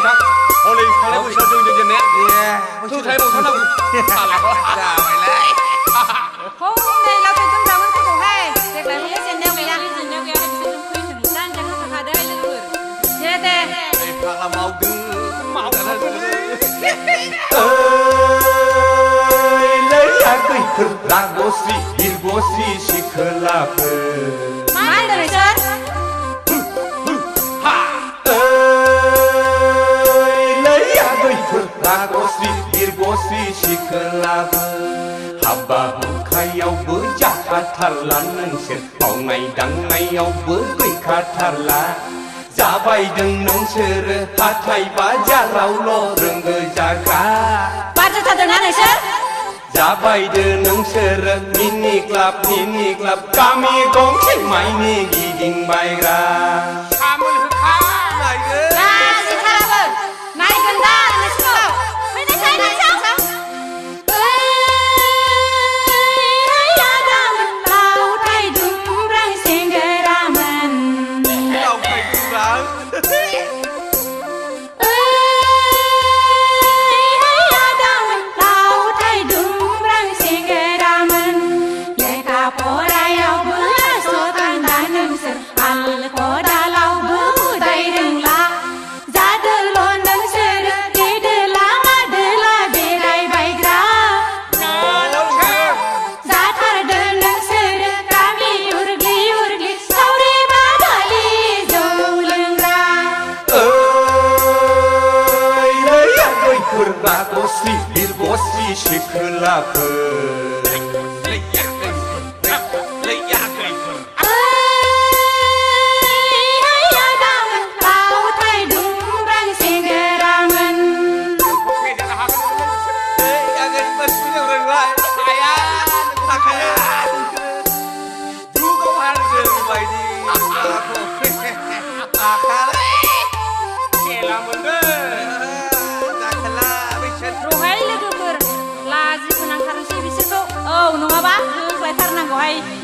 chắc hồi này thằng này buổi sáng trường dân nè tôi thấy một thằng nào dạ mày lấy hôm nay là tôi chúng ta muốn cái đồ hay việc này mới xem nhau vậy à xem nhau vậy thì chúng khuyên thằng san chẳng có thằng đây lên rồi thế thế thằng là mau cứ mau lấy ra cái thử ra bố xì khờ là phơ mai đời sơn lấy ra cái thử ra bố xì khờ là phơ haba khai ao bữa chắc khát là nâng sen hậu ngày đắng ngày ao bữa quỳ khát là giá bay đừng nâng sơ hát hay bá giá rau lo rừng người giá khá ba cho thật đời sơn giá bay đưa nâng sơ mini club kami gong sinh mai ni ghi đình bay ra này cứ à gì thà vợ này gần ta này sao mấy này sai này sao đâu phải cũng rỡ Bosi şıkla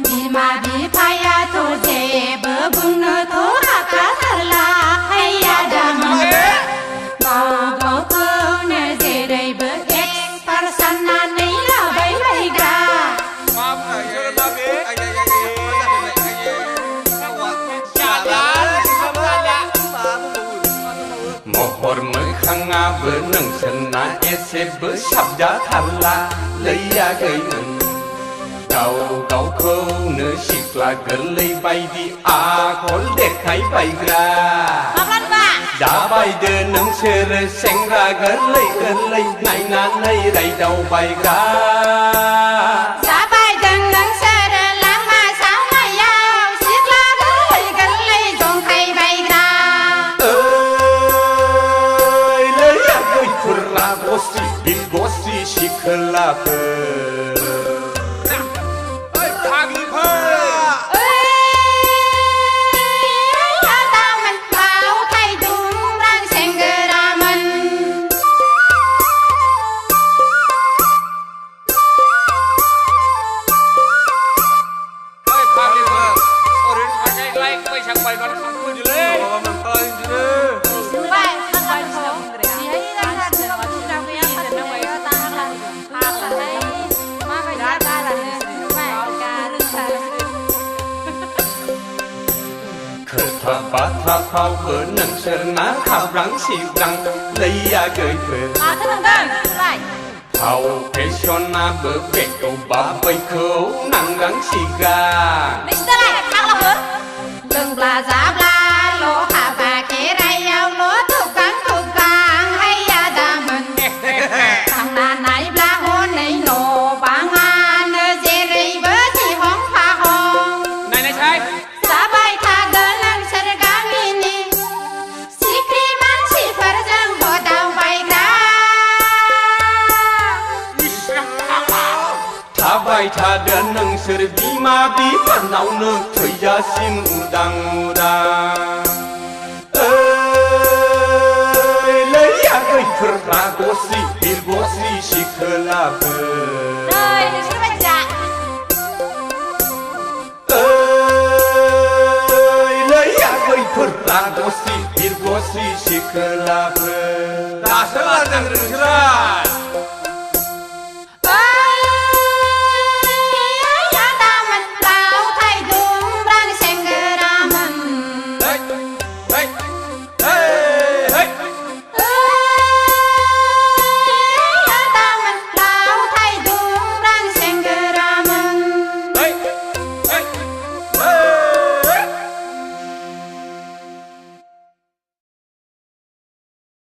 Bima bipaya to je babun to akatarla hayada mama bao bao ko ne je dai ba ek parsanna nei la bai ga mohor mới khang nga bữa nâng sân na ese bữa sắp giá thành la lấy ra gây ngừng Kau khâu nửa xịt là gần lấy bay đi à khốn đẹp thấy bay ra đã bay đưa nâng xe rơi xanh ra gần lấy này đầy đầu bay ra đã bay đưa nâng xe rơi lãng mà sao ngày ao xịt là gần lấy dòng thay bay ra lấy ra đôi phur ra gosi xịt là Thà phao bữa nâng sơn ná khao rắn xì răng lấy ra gửi phở lại thao cái son na bữa kẹt cầu bà bay khâu nặng rắn xì gà đi lại thang là hứa đừng là giá la lỗ hạ bà kế ray ao lỗ thuộc càng hay ya đà mình thằng đàn này la hôn này nổ bang an dê rây bớ chỉ hóng pha hong này sai giá bay tha gần bay tha đơn nâng sơ bima bí phần nấu nước thời gia xin udang lấy ra cái phở ra gosi xì khờ là phở đời thì sẽ bạch dạ lấy ra cái phở गस्रि बिरगस्रि सिखोलाफोर दासो लांदों नोंसोरो